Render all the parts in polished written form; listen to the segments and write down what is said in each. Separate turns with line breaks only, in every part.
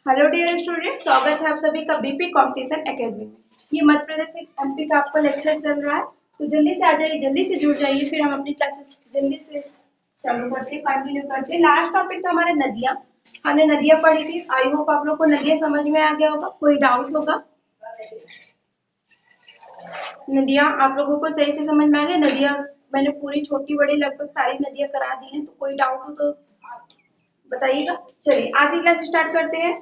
Hello dear student, स्वागत है आप सभी का बीपी कंपटीशन एकेडमी में। ये मध्य प्रदेश एमपी का आपका लेक्चर चल रहा है, तो जल्दी से आ जाइए, जल्दी से जुड़ जाइए, फिर हम अपनी क्लासेस जल्दी से चालू करते हैं, कंटिन्यू करते हैं। लास्ट टॉपिक था हमारे नदियाँ। हमने नदियाँ पढ़ी थी। आई होप आप लोग को नदियाँ समझ में आ गया होगा। कोई डाउट होगा? नदियाँ आप लोगों को सही से समझ में आ गई? नदियाँ मैंने पूरी छोटी बड़ी लगभग सारी नदियाँ करा दी हैं, तो कोई डाउट हो तो बताइएगा। चलिए आज की क्लास स्टार्ट करते हैं।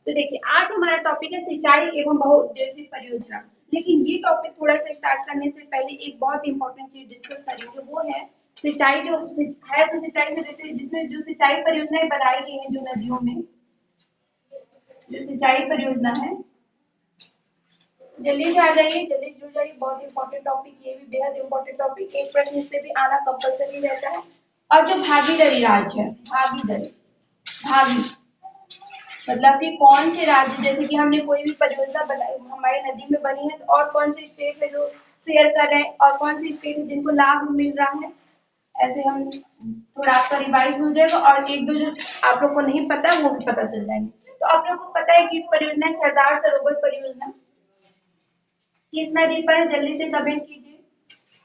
तो देखिए आज हमारा टॉपिक है सिंचाई एवं बहुउद्देशीय परियोजना। लेकिन ये टॉपिक थोड़ा सा स्टार्ट करने से पहले एक बहुत इंपॉर्टेंट चीज डिस्कस करेंगे, वो है सिंचाई जो है, तो सिंचाई से रिलेटेड जिसमें जो सिंचाई परियोजनाएं बनाई गई हैं, जो नदियों में जो सिंचाई परियोजना है, जल्दी से आ जाइए, जल्दी से जुड़ जाइए। बहुत इंपॉर्टेंट टॉपिक, ये भी बेहद इंपॉर्टेंट टॉपिक, एक प्रश्न इससे भी आना कंपलसरी रहता है। और जो भागीदारी राज्य है, भागीदारी भागी मतलब कि कौन से राज्य, जैसे कि हमने कोई भी परियोजना बनाई हमारी नदी में बनी है, तो और कौन से स्टेट है जो शेयर कर रहे हैं और कौन से स्टेट है जिनको लाभ मिल रहा है। ऐसे हम थोड़ा आपका रिवाइज हो जाएगा और एक दो जो आप लोग को नहीं पता वो भी पता चल जाएंगे। तो आप लोग को पता है कि परियोजना सरदार सरोवर परियोजना किस नदी पर है? जल्दी से कमेंट कीजिए,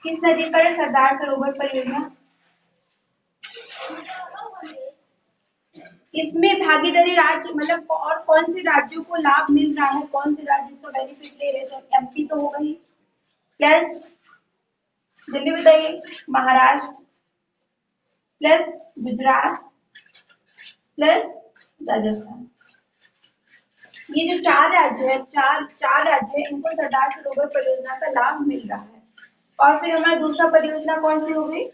किस नदी पर है सरदार सरोवर परियोजना? इसमें भागीदारी राज्य मतलब और कौन से राज्यों को लाभ मिल रहा है, कौन से राज्य इसका बेनिफिट ले रहे हैं? तो एमपी तो होगा ही, प्लस जल्दी बताइए, महाराष्ट्र प्लस गुजरात प्लस राजस्थान। ये जो चार राज्य है, चार राज्य है, इनको सरदार सरोवर परियोजना का लाभ मिल रहा है। और फिर हमारा दूसरा परियोजना कौन सी हो गई?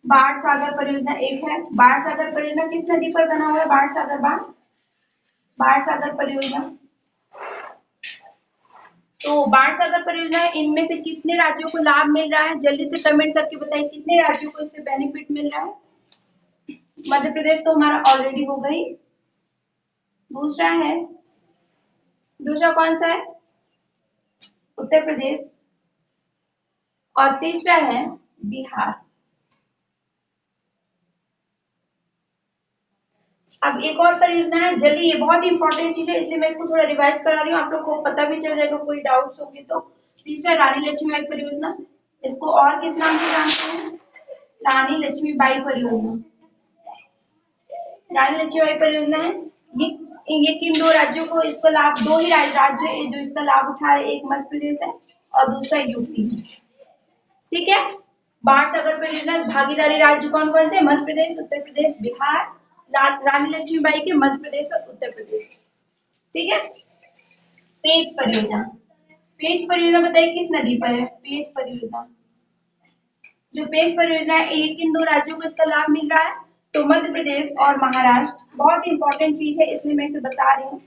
बाढ़ सागर परियोजना एक है। बाढ़ सागर परियोजना किस नदी पर बना हुआ है? बाढ़ सागर बांध, बाढ़ सागर परियोजना। तो बाढ़ सागर परियोजना इनमें से कितने राज्यों को लाभ मिल रहा है? जल्दी से कमेंट करके बताइए कितने राज्यों को इससे बेनिफिट मिल रहा है। मध्य प्रदेश तो हमारा ऑलरेडी हो गई। दूसरा है, दूसरा कौन सा है? उत्तर प्रदेश। और तीसरा है बिहार। अब एक और परियोजना है, जल्दी, ये बहुत इंपॉर्टेंट चीज है इसलिए मैं इसको थोड़ा रिवाइज करा रही हूँ, आप लोग को पता भी चल जाएगा कोई डाउट्स होंगे तो। तीसरा रानी लक्ष्मीबाई परियोजना, इसको और किस नाम से जानते हैं? रानी लक्ष्मीबाई परियोजना। रानी लक्ष्मीबाई परियोजना है। ये किन दो राज्यों को इसका लाभ, दो ही राज्य है जो इसका लाभ उठा रहे, एक मध्य प्रदेश है और दूसरा यूपी है। ठीक है। बाढ़ सागर परियोजना भागीदारी राज्य कौन कौन से? मध्य प्रदेश, उत्तर प्रदेश, बिहार। रानी लक्ष्मीबाई के मध्य प्रदेश और उत्तर प्रदेश। ठीक है। पेज परियोजना, पेज परियोजना बताइए किस नदी पर है? पेज परियोजना, जो पेज परियोजना है, ये किन दो राज्यों को इसका लाभ मिल रहा है? तो मध्य प्रदेश और महाराष्ट्र। बहुत इंपॉर्टेंट चीज है इसलिए मैं इसे बता रही हूँ,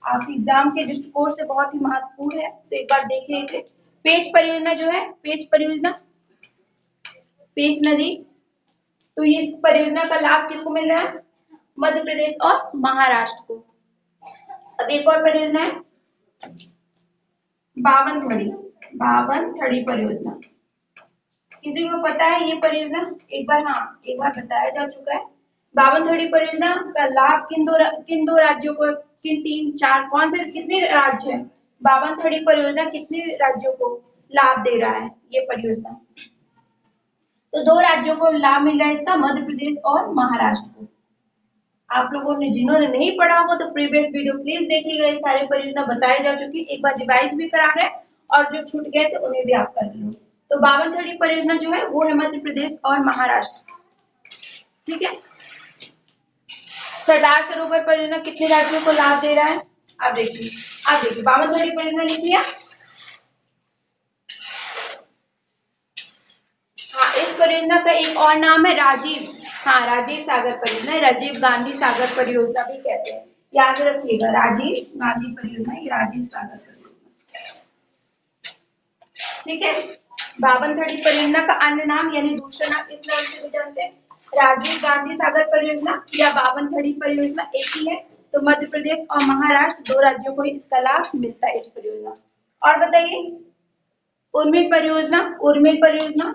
आप एग्जाम के दृष्टिकोण से बहुत ही महत्वपूर्ण है, तो एक बार देखिए इसे। पेज परियोजना जो है, पेज परियोजना, पेज नदी, तो ये परियोजना का लाभ किसको मिल रहा है? मध्य प्रदेश और महाराष्ट्र को। अब एक और परियोजना है बावनथड़ी, बावनथड़ी परियोजना। किसी को पता है ये परियोजना? एक बार, हाँ एक बार बताया जा चुका है। बावनथड़ी परियोजना का लाभ किन दो राज्यों को, किन तीन चार कौन से कितने राज्य है? बावनथड़ी परियोजना कितने राज्यों को लाभ दे रहा है ये परियोजना? तो दो राज्यों को लाभ मिल रहा है इसका, मध्य प्रदेश और महाराष्ट्र को। आप लोगों ने जिन्होंने नहीं पढ़ा होगा तो प्रीवियस वीडियो प्लीज देखिएगा, ये सारी परियोजना बताई जा चुकी है, एक बार रिवाइज भी करा रहे हैं और जो छूट गए थे उन्हें भी आप कर लो। तो बावनथड़ी परियोजना जो है वो है मध्य प्रदेश और महाराष्ट्र। ठीक है। सरदार सरोवर परियोजना कितने राज्यों को लाभ दे रहा है? आप देखिए, आप देखिए बावनथड़ी परियोजना लिख लिया। हाँ, इस परियोजना का एक और नाम है राजीव, हाँ राजीव सागर परियोजना, राजीव गांधी सागर परियोजना भी कहते हैं, याद रखिएगा, राजीव गांधी परियोजना, ये राजीव सागर परियोजना। ठीक है। बावनथड़ी परियोजना का अन्य नाम यानी दूसरा नाम इस नाम से भी जानते हैं, राजीव गांधी सागर परियोजना या बावनथड़ी परियोजना एक ही है। तो मध्य प्रदेश और महाराष्ट्र दो राज्यों को इसका लाभ मिलता है इस परियोजना। और बताइए उर्मिल परियोजना, उर्मिल परियोजना,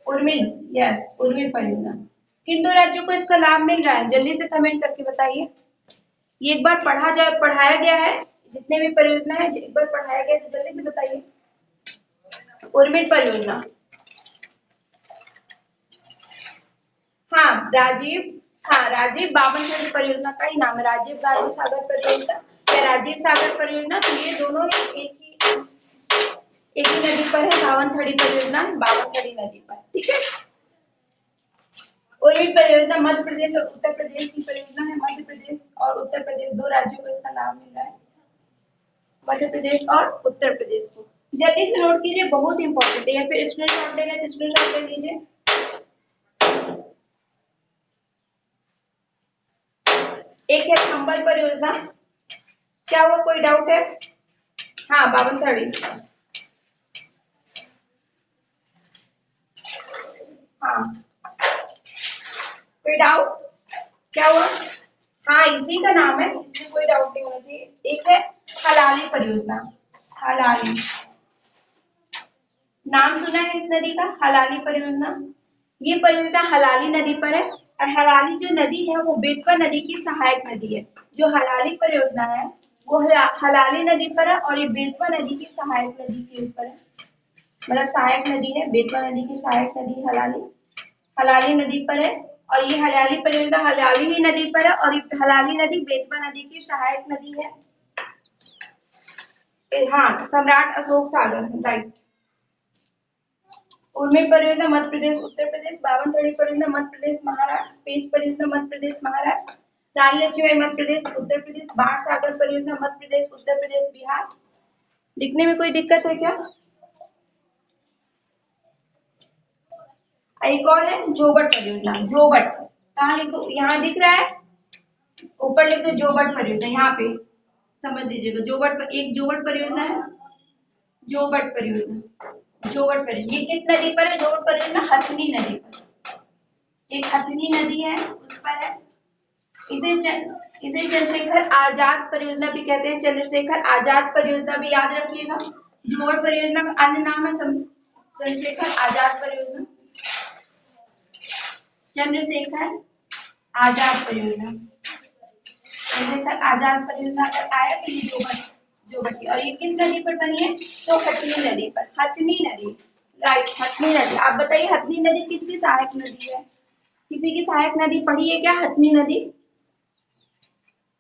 उर्मिल, यस उर्मिल परियोजना किन दो राज्यों को इसका लाभ मिल रहा है, जल्दी से कमेंट करके बताइए। ये एक बार पढ़ाया गया है, जितने भी परियोजना है एक बार पढ़ाया गया है, तो जल्दी से बताइए। उर्मिट परियोजना, हाँ राजीव बावनथड़ी परियोजना का ही नाम है, राजीव गांधी सागर परियोजना या राजीव सागर परियोजना। तो ये दोनों ही एक ही नदी पर है, बावनथड़ी परियोजना बावनथड़ी नदी पर, ठीक है। उर्मिट परियोजना मध्य प्रदेश और उत्तर प्रदेश की परियोजना है। मध्य प्रदेश और उत्तर प्रदेश दो राज्यों को इसका लाभ मिल रहा है, मध्य प्रदेश और उत्तर प्रदेश को। जल्दी से नोट कीजिए, बहुत इंपॉर्टेंट है, या फिर स्क्रीनशॉट लेना है तो स्क्रीनशॉट ले लीजिए। एक है चंबल परियोजना, क्या हुआ, कोई डाउट है? हाँ, बावनथड़ी, हाँ, कोई डाउट, क्या हुआ? हाँ, इसी का नाम है, इसमें कोई डाउट नहीं होना चाहिए। एक है हलाली परियोजना, हलाली, नाम सुना है इस नदी का, हलाली परियोजना। ये परियोजना हलाली नदी पर है, और हलाली जो नदी है वो बेतवा नदी की सहायक नदी है। जो हलाली परियोजना है वो हलाली नदी पर है, और ये बेतवा नदी की सहायक नदी के ऊपर है, मतलब सहायक नदी है, बेतवा नदी की सहायक नदी हलाली नदी पर है। और ये हलाली परियोजना हलाली ही नदी पर है, और ये हलाली नदी बेतवा नदी की सहायक नदी है। हाँ, सम्राट अशोक सागर, राइट। उर्मिट परियोजना मध्य प्रदेश उत्तर प्रदेश, बावनथड़ी परियोजना मध्य प्रदेश महाराष्ट्र, पेंच परियोजना मध्य प्रदेश महाराष्ट्र, रानी लक्ष्मीबाई मध्य प्रदेश उत्तर प्रदेश, बाण सागर परियोजना मध्य प्रदेश उत्तर प्रदेश बिहार। दिखने में कोई दिक्कत है क्या? एक और है जोबट परियोजना, जोबट, कहाँ लिखो, यहाँ दिख रहा है, ऊपर लिखो जोबट परियोजना, यहाँ पे समझ लीजिएगा। एक जोबट परियोजना है, जोबट परियोजना, जोबट परियोजना, ये किस नदी पर है? जोबट परियोजना हथनी नदी पर, एक हथनी नदी है उस पर है। इसे चंद्रशेखर आजाद परियोजना भी कहते हैं, चंद्रशेखर आजाद परियोजना भी याद रखिएगा। जोबट परियोजना का अन्य नाम है चंद्रशेखर आजाद परियोजना, चंद्रशेखर आजाद परियोजना, चंद्रशेखर आजाद परियोजना अगर आया तो ये जोबट की, और ये किस नदी पर बनी है? तो हथनी नदी पर, हथनी नदी, राइट, हथनी नदी। आप बताइए हथनी नदी किसकी सहायक नदी है? किसी की सहायक नदी पढ़ी है क्या हथनी नदी?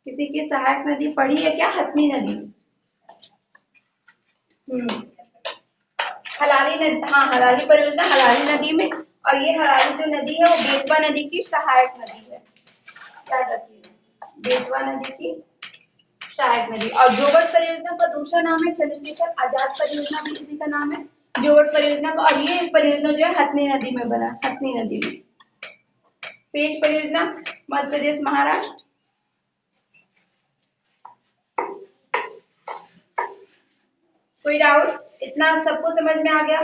किसी की सहायक नदी पढ़ी है क्या हथनी नदी? हलाली नदी, हाँ, हलाली परियोजना हलाली नदी में, और ये हलाली जो नदी है वो बेतवा नदी की सहायक नदी है, याद रखिए, बेतवा नदी की सहायक नदी। और जोबट परियोजना का दूसरा नाम है चंद्रशेखर आजाद परियोजना, भी इसी का नाम है जोबट परियोजना का, और ये परियोजना जो है हथनी नदी में बना, हथनी नदी में। पेंच परियोजना मध्य प्रदेश महाराष्ट्र, कोई डाउट? इतना सबको समझ में आ गया?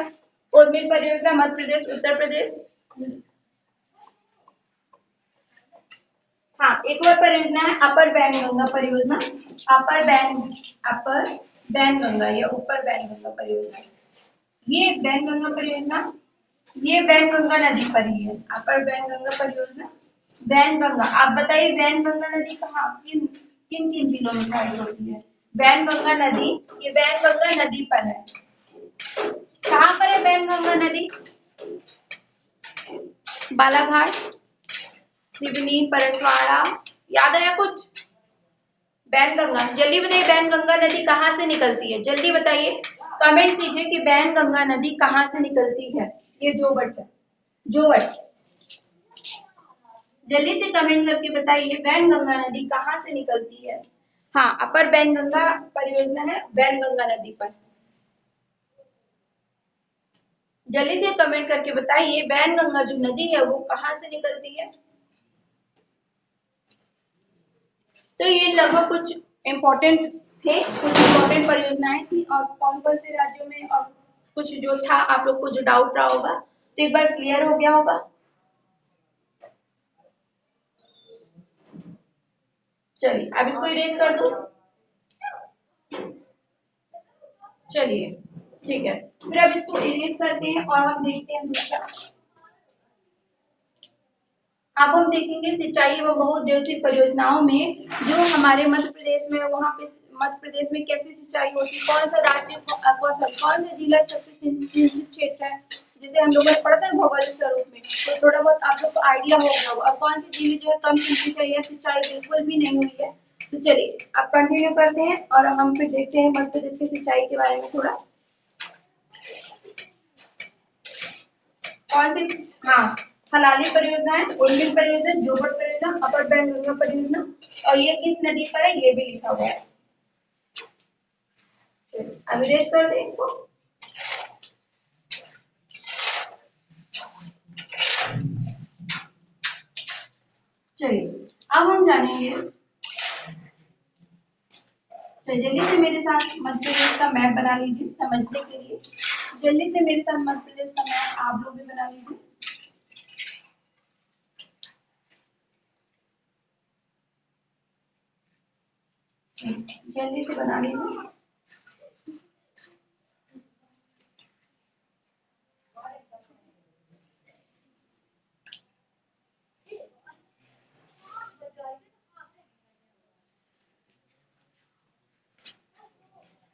उर्मिल परियोजना मध्य प्रदेश उत्तर प्रदेश। हाँ, एक और परियोजना है अपर बैनगंगा परियोजना, अपर बैनगंगा या ऊपर बैनगंगा परियोजना। ये बैनगंगा परियोजना, ये बैनगंगा नदी पर ही है, अपर बैनगंगा परियोजना। बैनगंगा, आप बताइए बैनगंगा नदी कहाँ, किन किन किन जिलों में पाई होती है? बैनगंगा नदी, ये बैनगंगा नदी पर है, कहाँ पर है बैनगंगा नदी? बालाघाट, सिवनी, परसवाड़ा, याद आया कुछ? बैनगंगा, जल्दी बताइए बैनगंगा नदी कहाँ से निकलती है, जल्दी बताइए, कमेंट कीजिए कि बैनगंगा नदी कहाँ से निकलती है। ये जोबट है, जोबट, जल्दी से कमेंट करके बताइए बैनगंगा नदी कहाँ से निकलती है। हाँ, अपर बैनगंगा परियोजना है बैनगंगा नदी पर, जल्दी से कमेंट करके बताइए बैनगंगा जो नदी है वो कहाँ से निकलती है। तो ये लगभग कुछ इम्पोर्टेंट थे, कुछ इम्पोर्टेंट परियोजनाएं थी, और कौन कौन से राज्यों में, और कुछ जो था आप लोग को जो डाउट रहा होगा तो एक बार क्लियर हो गया होगा। चलिए अब इसको इरेज कर दो, चलिए ठीक है, फिर अब इसको इरेज करते हैं और हम देखते हैं दूसरा। अब हम देखेंगे सिंचाई एवं बहुउद्देशीय परियोजनाओं में जो हमारे मध्य प्रदेश में, वहाँ पे मध्य प्रदेश में कैसी सिंचाई होती है, कौन सा राज्य, कौन सा जिला सबसे सिंचित क्षेत्र है, जैसे हम लोगों ने पढ़ा था भौगोलिक स्वरूप में, तो थोड़ा बहुत आप लोग को आइडिया हो गया होगा। और कौन सी जिले जो है कम सिंचित है या सिंचाई बिल्कुल भी नहीं हुई है। तो चलिए अब कंटिन्यू करते हैं और हम फिर देखते हैं मध्य प्रदेश की सिंचाई के बारे में थोड़ा। कौन सी, हाँ, हलाली परियोजना है, उर्मिल परियोजना, जोबट परियोजना, अपर बैंगंगा परियोजना, और ये किस नदी पर है ये भी लिखा हुआ है। अभी रेस्ट कर दे इसको। चलिए अब हम जानेंगे, तो जल्दी से मेरे साथ मध्य प्रदेश का मैप बना लीजिए समझने के लिए। जल्दी से मेरे साथ मध्य प्रदेश का मैप आप लोग भी बना लीजिए। जल्दी से बना लीजिए।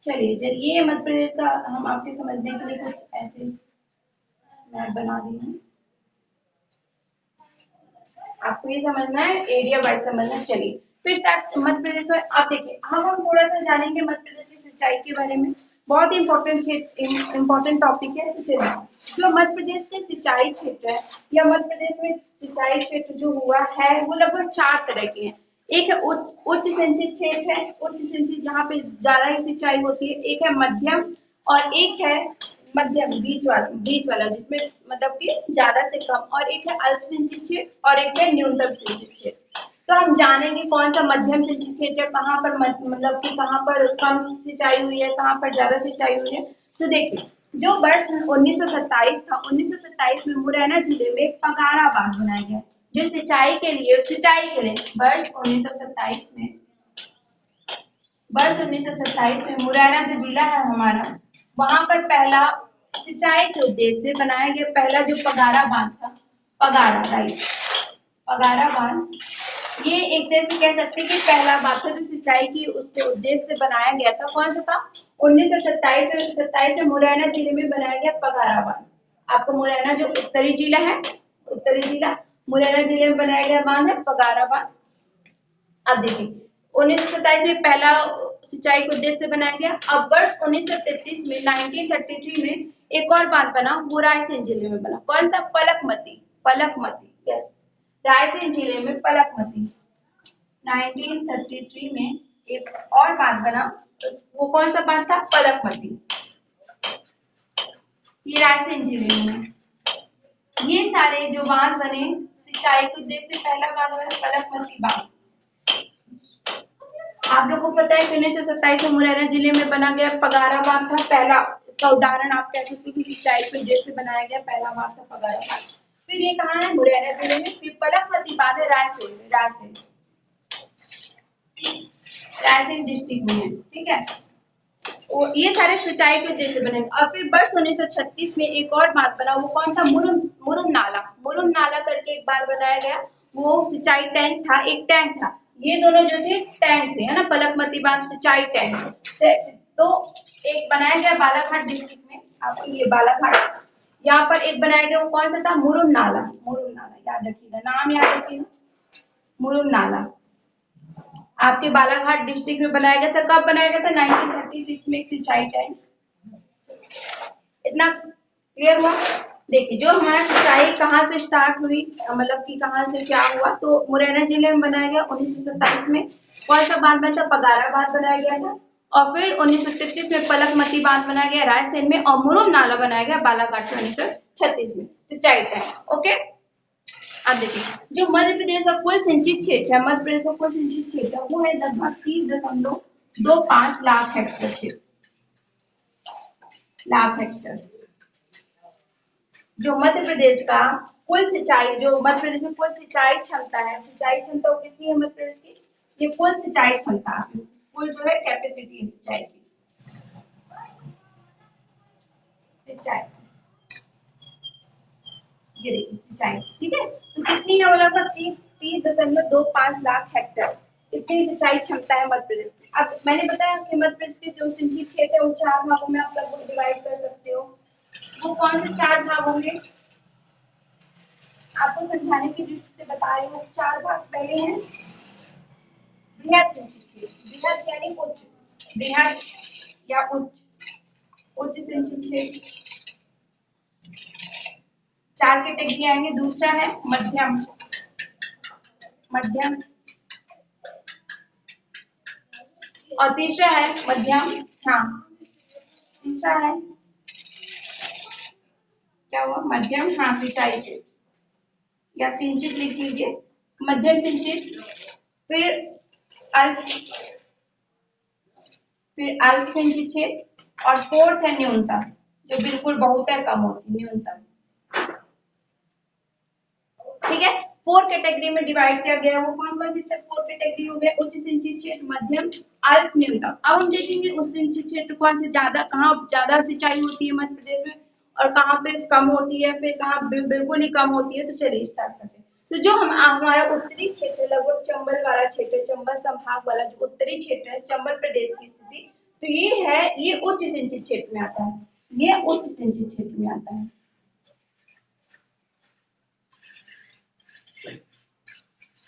चलिए ये मध्य प्रदेश का हम आपके समझने के लिए कुछ ऐसे मैप बना दी है। आपको ये समझना है, एरिया वाइज समझना है। चलिए फिर स्टार्ट मध्य प्रदेश में। आप देखिए हम थोड़ा सा जानेंगे मध्य प्रदेश की सिंचाई के बारे में, बहुत ही इंपॉर्टेंट टॉपिक है। तो चलिए जो मध्य प्रदेश के सिंचाई क्षेत्र है या मध्य प्रदेश में सिंचाई क्षेत्र जो हुआ है वो लगभग 4 तरह के हैं। एक है उच्च सिंचित क्षेत्र है, उच्च सिंचित जहाँ पे ज्यादा ही सिंचाई होती है। एक है मध्यम, और एक है मध्यम बीच वाला जिसमें मतलब कि ज्यादा से कम, और एक है अल्प सिंचित क्षेत्र और एक है न्यूनतम सिंचित क्षेत्र। तो हम जानेंगे कौन सा मध्यम सिंचित क्षेत्र, कहाँ पर मतलब कि कहाँ पर कम सिंचाई हुई है, कहाँ पर ज्यादा सिंचाई हुई है। तो देखिए जो वर्ष 1927 था, 1927 में मुरैना जिले में पगारा बांध बनाया गया, जो सिंचाई के लिए वर्ष 1927 में, वर्ष 1927 में मुरैना जो जिला है हमारा, वहां पर पहला सिंचाई के उद्देश्य से बनाया गया पहला जो पगारा बांध था, पगारा, राइट, पगारा बांध, ये एक तरह से कह सकते हैं कि पहला बांध था जो सिंचाई की उससे उद्देश्य से बनाया गया था। कौन सा था? 1927 में मुरैना जिले में बनाया गया पगारा बांध। आपको मुरैना जो उत्तरी जिला है, उत्तरी जिला मुरैना जिले में बनाया गया बांध है पगारा बांध। अब देखिए 1927 में पहला सिंचाई के उद्देश्य से बनाया गया। अब वर्ष 1933 में 1933 में एक और बांध बना, वो रायसेन जिले में बना। कौन सा? पलकमती, पलकमती, यस, रायसेन जिले में पलकमती। 1933 में एक और बांध बना, वो कौन सा बांध था? पलकमती, ये रायसेन जिले में। ये सारे जो बांध बने सिंचाई के उद्देश्य से, पहला बांध बना पलकमती बांध। आप लोगों को पता है कि 1927 में मुरैना जिले में बना गया पगारा बांध था पहला, इसका उदाहरण आप कह सकते हैं कि सिंचाई के उद्देश्य से बनाया गया पहला बांध था पगारा बांध। फिर ये कहाँ है? मुरैना जिले में। फिर पलकमती बांध है रायसेन में, रायसेन डिस्ट्रिक्ट में है, ठीक है। और ये सारे सिंचाई के उद्देश्य से बने। और फिर वर्ष 1936 में एक और बांध बना, वो कौन था? मुरुम नाला, मुरुम नाला करके एक बांध बनाया गया, वो सिंचाई टैंक था, एक टैंक था। ये दोनों जो थे टैंक थे, है ना, पलकमती बांध सिंचाई टैंक। तो एक बनाया गया बालाघाट डिस्ट्रिक्ट में, आपको ये बालाघाट, यहाँ पर एक बनाया गया, वो कौन सा था? मुरुम नाला, मुरुम नाला याद रखिएगा, नाम याद रखिएगा, मुरुम नाला आपके बालाघाट डिस्ट्रिक्ट में बनाया गया था। कब बनाया गया था? 1936 में, एक सिंचाई टैंक। इतना क्लियर हुआ? देखिए जो हमारा सिंचाई कहाँ से स्टार्ट हुई, मतलब कि कहाँ से क्या हुआ, तो मुरैना जिले में बनाया गया 1927 में। कौन सा बांध बना था? पगारा बांध बनाया गया था। और फिर 1933 में पलकमती बांध बनाया गया रायसेन में, और मुरुम नाला बनाया गया बालाघाट में 1936 में, सिंचाई टैंक। ओके, अब देखिए जो मध्य प्रदेश का कुल सिंचित क्षेत्र है, मध्य प्रदेश का कुल सिंचित क्षेत्र वो है लगभग 30.25 लाख हेक्टेयर क्षेत्र, लाख हेक्टेयर। जो मध्य प्रदेश का कुल सिंचाई, जो मध्य प्रदेश में कुल सिंचाई क्षमता है, सिंचाई क्षमता कितनी है मध्य प्रदेश की? ये कुल सिंचाई क्षमता, कुल जो है कैपेसिटी है सिंचाई की, सिंचाई ये देखिए सिंचाई, ठीक है। तो कितनी है, वो लगभग 30.25 लाख हेक्टेयर, इतनी सिंचाई क्षमता है मध्य प्रदेश में। अब मैंने बताया कि मध्य प्रदेश के जो सिंचित क्षेत्र है वो 4 भागों में आप लगभग डिवाइड कर सकते हो। वो कौन से 4 भाग होंगे, आपको समझाने की दृष्टि से बता रही हूँ। 4 भाग पहले हैं बृहद सिंचित क्षेत्र, बृहद यानी उच्च, बृहद या उच्च, उच्च सिंचित क्षेत्र 4 कैटेगरी आएंगे। दूसरा है मध्यम, मध्यम, और तीसरा है मध्यम, हाँ तीसरा है क्या हुआ, मध्यम हाँ सिंचाई क्षेत्र या सिंचित लिख लीजिए, मध्यम सिंचित, फिर अल्प, फिर अल्प सिंचित क्षेत्र, और फोर्थ है न्यूनतम, जो बिल्कुल बहुत है, कम होती है, न्यूनतम। ठीक है, 4 कैटेगरी में डिवाइड किया गया है। वो कौन कौन से 4 कैटेगरी हो गए, उच्च सिंचित क्षेत्र, मध्यम, अल्प, न्यूनतम। अब हम देखेंगे उच्च सिंचित क्षेत्र कौन से ज्यादा, कहाँ ज्यादा सिंचाई होती है मध्य प्रदेश में, और कहाँ पे कम होती है, फिर कहाँ बिल्कुल ही कम होती है। तो चलिए स्टार्ट करते हैं। तो जो हमारा उत्तरी क्षेत्र, लगभग चंबल वाला क्षेत्र, चंबल संभाग वाला जो उत्तरी क्षेत्र है, चंबल प्रदेश की स्थिति, तो ये है, ये उच्च सिंचित क्षेत्र में आता है, ये उच्च सिंचित क्षेत्र में आता है,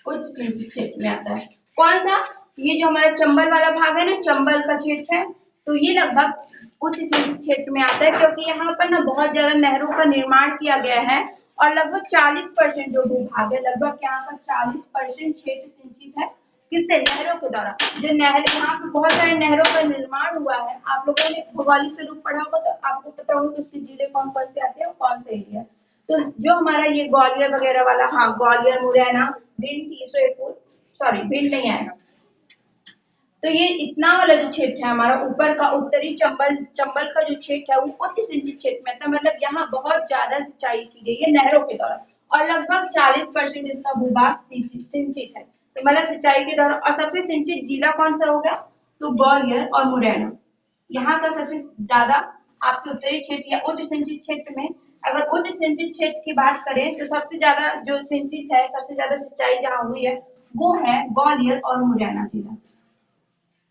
उच्च सिंचित क्षेत्र में आता है। कौन सा, ये जो हमारा चंबल वाला भाग है ना, चंबल का क्षेत्र है, तो ये लगभग उच्च सिंचित क्षेत्र में आता है, क्योंकि यहाँ पर ना बहुत ज्यादा नहरों का निर्माण किया गया है, और लगभग 40% जो भूभाग है, लगभग यहाँ का 40% क्षेत्र सिंचित है, किससे, नहरों के द्वारा। जो नहर, यहाँ पे बहुत सारे नहरों का निर्माण हुआ है, आप लोगों ने भौगोलिक स्वरूप पढ़ा होगा, तो आपको पता होगा कि उसके जिले कौन कौन से आते हैं और कौन से एरिया। तो जो हमारा ये ग्वालियर वगैरह वाला, हाँ ग्वालियर, मुरैना, भिंड, ईश्वरपुर, सॉरी भिंड नहीं आएगा, तो ये इतना वाला जो क्षेत्र है हमारा ऊपर का, उत्तरी चंबल, चंबल का जो क्षेत्र है वो उच्च सिंचित क्षेत्र में आता है, मतलब यहाँ बहुत ज्यादा सिंचाई की गई है नहरों के द्वारा, और लगभग 40% इसका भूभाग सिंचित है, तो मतलब सिंचाई के द्वारा। और सबसे सिंचित जिला कौन सा हो गया, तो ग्वालियर और मुरैना, यहाँ का सबसे ज्यादा आपके उत्तरी क्षेत्र या उच्च सिंचित क्षेत्र में। अगर उच्च सिंचित क्षेत्र की बात करें तो सबसे ज्यादा जो सिंचित है, सबसे ज्यादा सिंचाई जहाँ हुई है वो है ग्वालियर और मुरैना जिला।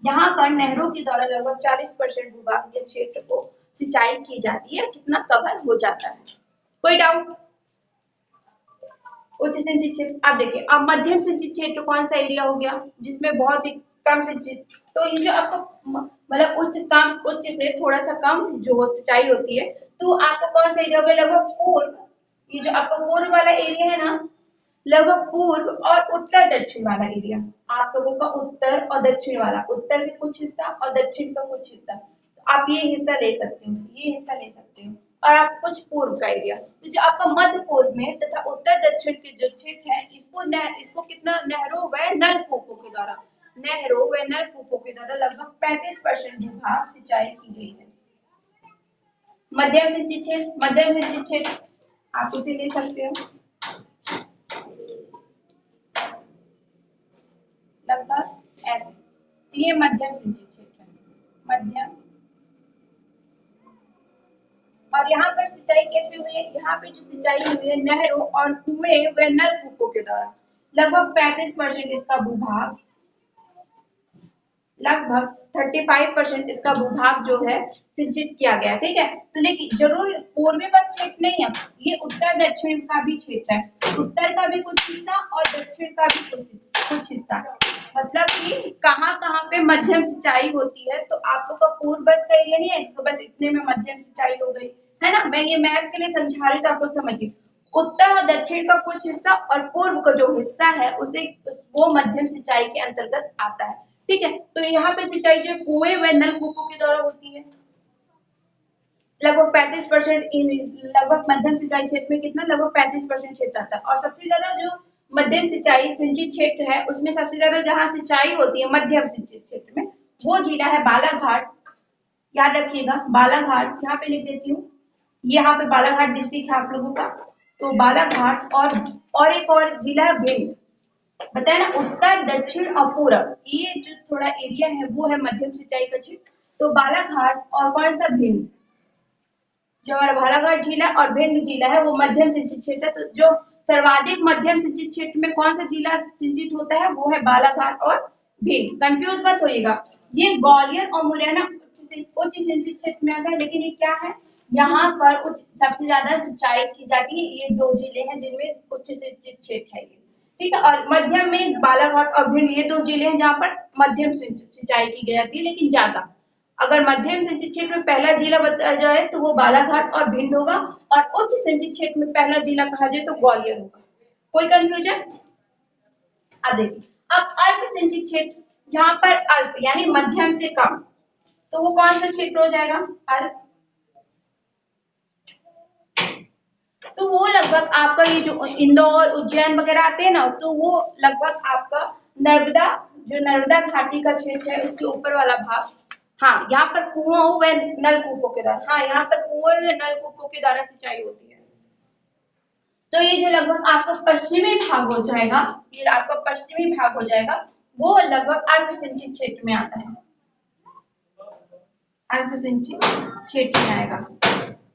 यहाँ पर नहरों के द्वारा लगभग 40% भूभाग या क्षेत्र को सिंचाई की जाती है, कितना कवर हो जाता है। कोई डाउट, उच्च सिंचित क्षेत्र। अब देखिए, अब मध्यम सिंचित क्षेत्र कौन सा एरिया हो गया, जिसमें बहुत ही कम सिंचित, तो ये जो आपको मतलब उच्च, कम, उच्च से थोड़ा सा कम जो सिंचाई होती है, तो आपको कौन सा एरिया हो गया, लगभग पूर्व, ये जो आपका पूर्व वाला एरिया है ना, लगभग पूर्व और उत्तर दक्षिण वाला एरिया, आप लोगों का उत्तर और दक्षिण वाला, उत्तर के कुछ हिस्सा और दक्षिण का कुछ हिस्सा, तो आप ये हिस्सा ले सकते हो, ये हिस्सा ले सकते हो, और आप कुछ पूर्व का एरिया, तो जो आपका मध्य पूर्व में तथा उत्तर दक्षिण के जो क्षेत्र है, इसको कितना, नहरों व नलकूपों के द्वारा, नहरों व नलकूपों के द्वारा लगभग 35% भूभाग सिंचाई की गई है। मध्यम सिंचित क्षेत्र, मध्यम सिंचित क्षेत्र आप इसे ले सकते हो, लगभग ऐसे, ये मध्यम सिंचित क्षेत्र है, मध्यम। और यहाँ पर सिंचाई कैसे हुई है, यहाँ पे जो सिंचाई हुई है नहरों और कुएं व नलकूपों के द्वारा, लगभग 35% इसका भूभाग, लगभग 35% इसका भूभाग जो है सिंचित किया गया, ठीक है। तो लेकिन जरूर पूर्वी बस क्षेत्र नहीं है, ये उत्तर दक्षिण का भी क्षेत्र है, उत्तर का भी कुछ हिस्सा और दक्षिण का भी कुछ हिस्सा, मतलब कि कहाँ कहाँ पे मध्यम सिंचाई होती है। तो आप लोग का पूर्व बस का एरिया नहीं है तो बस इतने में मध्यम सिंचाई हो गई है ना, मैं ये मैप के लिए समझा रही हूँ तो आप लोग समझिए, उत्तर और दक्षिण का कुछ हिस्सा और पूर्व का जो हिस्सा है उसे वो मध्यम सिंचाई के अंतर्गत आता है, ठीक है। तो यहाँ पे सिंचाई जो कुएं व नलकूपों के द्वारा होती है, लगभग 35%, लगभग मध्यम सिंचाई क्षेत्र में कितना, लगभग 35% क्षेत्र आता है। और सबसे ज्यादा जो मध्यम सिंचाई सिंचित क्षेत्र है उसमें सबसे ज्यादा जहाँ सिंचाई होती है मध्यम सिंचित क्षेत्र में, वो जिला है बालाघाट, याद रखिएगा बालाघाट, यहाँ पे लिख देती हूँ, यहाँ पे बालाघाट डिस्ट्रिक्ट है आप लोगों का, तो बालाघाट, और एक और जिला है भिंड, बताया ना, उत्तर दक्षिण और पूरब, ये जो थोड़ा एरिया है वो है मध्यम सिंचाई का क्षेत्र, तो बालाघाट और कौन सा, भिंड, जो हमारा बालाघाट जिला और भिंड जिला है वो मध्यम सिंचित क्षेत्र है। तो जो सर्वाधिक मध्यम सिंचित क्षेत्र में कौन सा जिला सिंचित होता है वो है बालाघाट और भिंड। कंफ्यूज मत होइएगा, ये ग्वालियर और मुरैना उच्च सिंचित क्षेत्र में आता है, लेकिन ये क्या है, यहाँ पर सबसे ज्यादा सिंचाई की जाती है। ये दो जिले हैं जिनमें उच्च सिंचित क्षेत्र है, ठीक है। और मध्यम में बालाघाट और भिंड, ये दो जिले हैं जहाँ पर मध्यम सिंचाई की जाती है, लेकिन ज्यादा। अगर मध्यम सिंचित क्षेत्र में पहला जिला बताया जाए तो वो बालाघाट और भिंड होगा, और उच्च सिंचित क्षेत्र में पहला जिला कहा जाए तो ग्वालियर होगा। कोई कंफ्यूजन? अब देखिए, अब अल्प सिंचित क्षेत्र, जहाँ पर अल्प यानी मध्यम से कम, तो वो कौन सा क्षेत्र हो जाएगा? अल्प। तो वो लगभग आपका ये जो इंदौर उज्जैन वगैरह आते हैं ना, तो वो लगभग आपका नर्मदा, जो नर्मदा घाटी का क्षेत्र है उसके ऊपर वाला भाग। हाँ, यहाँ पर कुओं व नलकूपों के द्वारा, हाँ यहाँ पर कुओं व नलकूपों के द्वारा सिंचाई होती है। तो ये जो लगभग आपका पश्चिमी भाग हो जाएगा, ये आपका पश्चिमी भाग हो जाएगा, वो लगभग अल्प सिंचित क्षेत्र में आता है। अल्प सिंचित क्षेत्र में आएगा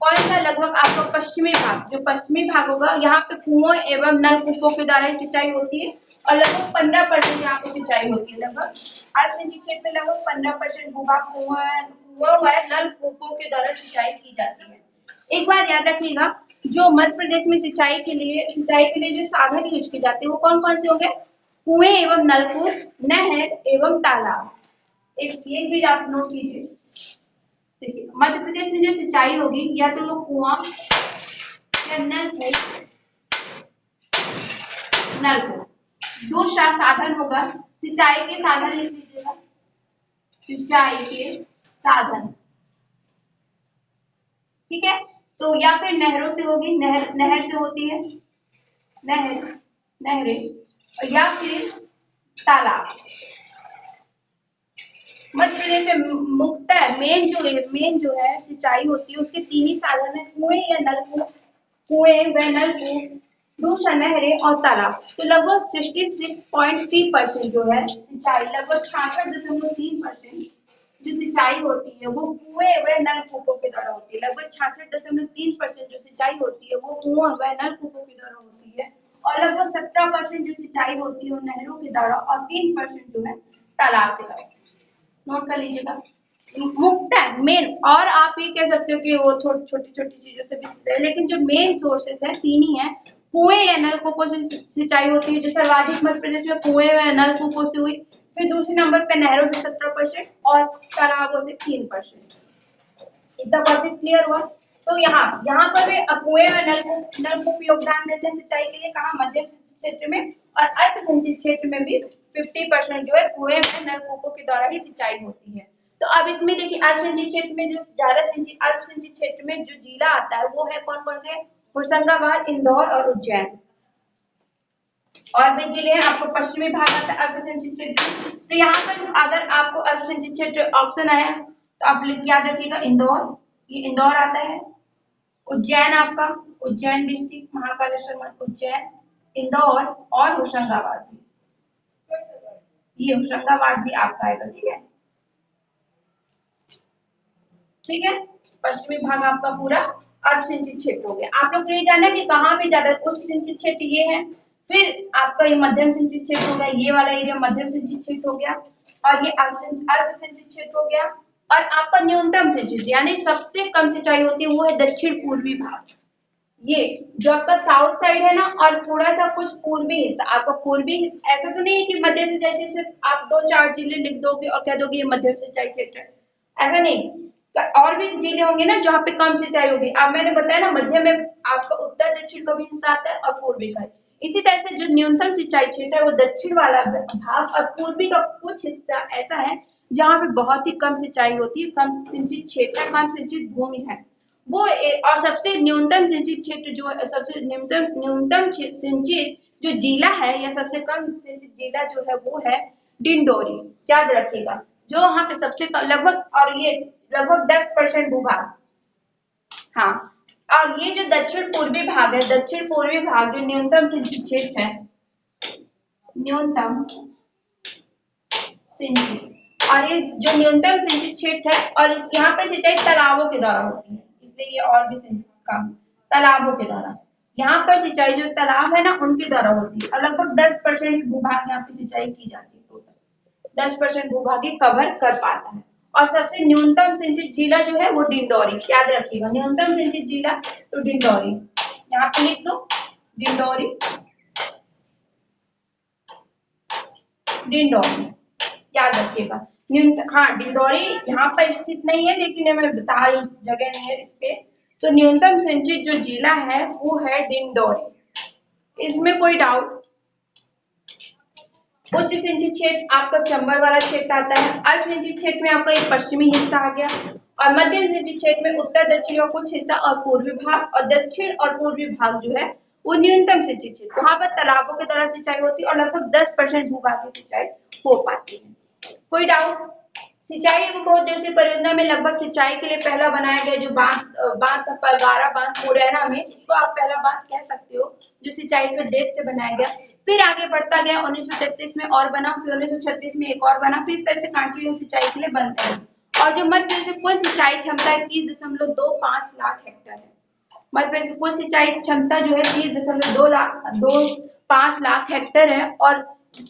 कौन सा? लगभग आपका पश्चिमी भाग। जो पश्चिमी भाग होगा यहाँ पे कुओं एवं नलकूपों के द्वारा सिंचाई होती है, और लगभग 15% यहाँ पे सिंचाई होती है। लगभग अल्प सिंचित क्षेत्र में लगभग 15% भूभाग कुओं व नलकूपों के द्वारा सिंचाई की जाती है। एक बात याद रखिएगा, जो मध्य प्रदेश में सिंचाई के लिए जो साधन यूज किए जाते हैं वो कौन कौन से हो गए? कुएं एवं नलकूप, नहर एवं तालाब। एक ये चीज आप नोट कीजिए। देखिए, मध्य प्रदेश में जो सिंचाई होगी या तो वो कुआं या नलकूप, दो साधन होगा। सिंचाई के साधन लिख लीजिएगा, सिंचाई के साधन, ठीक है। तो या फिर नहरों से होगी, नहर से होती है, नहरें, या फिर तालाब। मध्य प्रदेश में मुख्यतः मेन जो है सिंचाई होती है उसके तीन ही साधन है, कुएं या नलकूप, कुएं व नलकूप, दूसरा नहरें और तालाब। तो लगभग 66.3% जो है सिंचाई, लगभग 66.3% जो सिंचाई होती है वो कुएं व नलकूपों के द्वारा होती है। लगभग 66.3% जो सिंचाई होती है वो कुएं व नलकूपों के द्वारा होती है, और लगभग 17% जो सिंचाई होती है वो नहरों के द्वारा, और 3% जो है तालाब के द्वारा। नोट कर लीजिएगा, मुख्यतः मेन। और आप ये कह सकते हो कि वो छोटी छोटी चीजों से भी सिंचाई, लेकिन जो मेन सोर्सेस है तीन ही है। कुएं या नलकूपों से सिंचाई होती है, जो सर्वाधिक मध्य प्रदेश में कुएं व नलकूपों से हुई। फिर दूसरे नंबर पे नहरों से 17% और तालाबों से 3%। इतना कॉन्सेप्ट क्लियर हुआ? तो यहाँ पर भी कुएं व नलकूप योगदान देते हैं सिंचाई के लिए, कहा? मध्यम क्षेत्र में। और अल्प सिंचित क्षेत्र में भी 50% जो है कुएं व नलकूपों के द्वारा ही सिंचाई होती है। तो अब इसमें देखिए, अल्प सिंचित क्षेत्र में जो अल्प सिंचित क्षेत्र में जो जिला आता है वो है कौन कौन से? होशंगाबाद, इंदौर और उज्जैन। और भी जिले हैं, आपको पश्चिमी भाग आता है अल्प सिंचित क्षेत्र। तो यहाँ पर अगर आपको अल्प सिंचित क्षेत्र ऑप्शन आया तो आप याद रखिएगा इंदौर, ये इंदौर आता है। उज्जैन, आपका उज्जैन डिस्ट्रिक्ट, महाकालेश्वर उज्जैन, इंदौर और होशंगाबाद भी, ये होशंगाबाद भी आपका आएगा, ठीक है। ठीक है, पश्चिमी भाग आपका पूरा अर्ध सिंचित क्षेत्र हो गया। आप लोग को ये जानना है कि कहाँ पे ज्यादा उच्च सिंचित क्षेत्र ये है, फिर आपका ये मध्यम सिंचित क्षेत्र हो गया, ये वाला एरिया मध्यम सिंचित क्षेत्र हो गया, और ये अल्प सिंचित क्षेत्र हो गया, और आपका न्यूनतम सिंचित यानी सबसे कम सिंचाई होती है वो है दक्षिण पूर्वी भाग। ये जो आपका साउथ साइड है ना, और थोड़ा सा कुछ पूर्वी हिस्सा आपका पूर्वी, ऐसा तो नहीं है कि मध्य सिंचाई क्षेत्र आप 2-4 जिले लिख दोगे और कह दोगे ये मध्यम सिंचाई क्षेत्र है, ऐसा नहीं। और भी जिले होंगे ना जहाँ पे कम सिंचाई होगी। अब मैंने बताया ना, मध्य में आपका उत्तर दक्षिण का भी हिस्सा आता है और पूर्वी का। इसी तरह से जो न्यूनतम सिंचाई क्षेत्र है वो दक्षिण वाला भाग और पूर्वी का कुछ हिस्सा ऐसा है जहाँ पे बहुत ही कम सिंचाई होती है, कम सिंचित क्षेत्र, कम सिंचित भूमि है वो। और सबसे न्यूनतम सिंचित क्षेत्र जो सबसे न्यूनतम सिंचित जो जिला है या सबसे कम सिंचित जिला जो है वो है डिंडोरी। याद रखिएगा, जो वहां पे सबसे लगभग, और ये लगभग 10% भूभाग। हाँ, और ये जो दक्षिण पूर्वी भाग है, दक्षिण पूर्वी भाग जो न्यूनतम सिंचित क्षेत्र है, न्यूनतम सिंचित, और ये जो न्यूनतम सिंचित क्षेत्र है, और यहाँ पे सिंचाई तालाबों के द्वारा होती है। इसलिए ये और भी काम तालाबों के द्वारा। यहाँ पर सिंचाई जो तालाब है ना उनके द्वारा होती है और लगभग 10% भूभाग यहाँ पे सिंचाई की जाती है। टोटल 10% भूभाग ही कवर कर पाता है। और सबसे न्यूनतम सिंचित जिला जो है वो डिंडौरी, याद रखिएगा न्यूनतम सिंचित जिला तो डिंडौरी, यहाँ पे लिख दो डिंडौरी, डिंडौरी याद रखिएगा। हाँ डिंडौरी यहाँ पर स्थित नहीं है लेकिन मैं बता रही हूँ जगह नहीं है इस पे। तो न्यूनतम सिंचित जो जिला है वो है डिंडौरी, इसमें कोई डाउट। उच्च सिंचित क्षेत्र आपका चंबल वाला क्षेत्र आता है। अल्प सिंचित क्षेत्र में आपका एक पश्चिमी हिस्सा आ गया और मध्यम सिंचित क्षेत्र में उत्तर दक्षिण का कुछ हिस्सा और पूर्वी भाग, और दक्षिण और पूर्वी भाग जो है वो न्यूनतम सिंचित क्षेत्र, वहां पर तालाबों के द्वारा सिंचाई होती है और लगभग 10% भूभाग की सिंचाई हो पाती है। कोई डाउट? सिंचाई एवं बहुउद्देशीय परियोजना में लगभग सिंचाई के लिए पहला बनाया गया जो बांध परगारा बांध मुरैना में, इसको आप पहला बांध कह सकते हो जो सिंचाई के उद्देश्य से बनाया गया। फिर आगे बढ़ता गया 1933 में और बना, फिर 1936 में एक और बना, फिर इस तरह से कंटिन्यू सिंचाई के लिए बनते हैं। और जो मध्य प्रदेश में कुल सिंचाई क्षमता 30.25 लाख हेक्टेयर है। मध्य प्रदेश में कुल सिंचाई क्षमता जो है 30.25 लाख हेक्टेयर है। और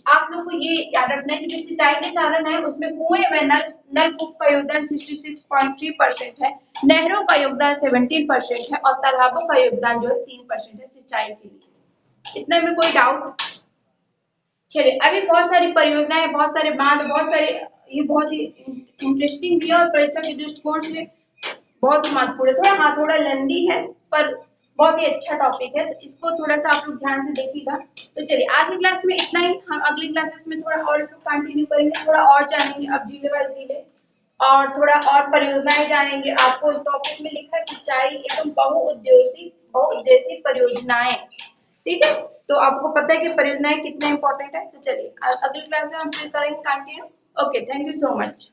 आप लोग को ये याद रखना है कि जो सिंचाई के साधन है उसमें कुएं व नलकूप का योगदान 66.3% है, नहरों का योगदान 17% है और तालाबों का योगदान जो है 3% है सिंचाई के लिए। इतने में कोई डाउट? चलिए अभी बहुत सारी परियोजनाएं, बहुत सारे बांध, बहुत सारे, ये बहुत ही इंटरेस्टिंग भी है और परीक्षा के दृष्टिकोण से बहुत महत्वपूर्ण है। थोड़ा हाँ थोड़ा लेंदी है पर बहुत ही अच्छा टॉपिक है, तो इसको थोड़ा सा आप लोग ध्यान से देखिएगा। तो चलिए आज की क्लास में इतना ही, हम अगली क्लासेस में थोड़ा और इसको कंटिन्यू करेंगे, थोड़ा और जानेंगे अब जिले वाइज जिले और थोड़ा और परियोजनाएं जानेंगे। आपको टॉपिक में लिखा है सिंचाई एवं बहुउद्देशीय परियोजनाएं, ठीक है। तो आपको पता है कि परियोजनाएं कितना इंपॉर्टेंट है। तो चलिए अगली क्लास में हम फिर करेंगे continue. Okay, thank you so much.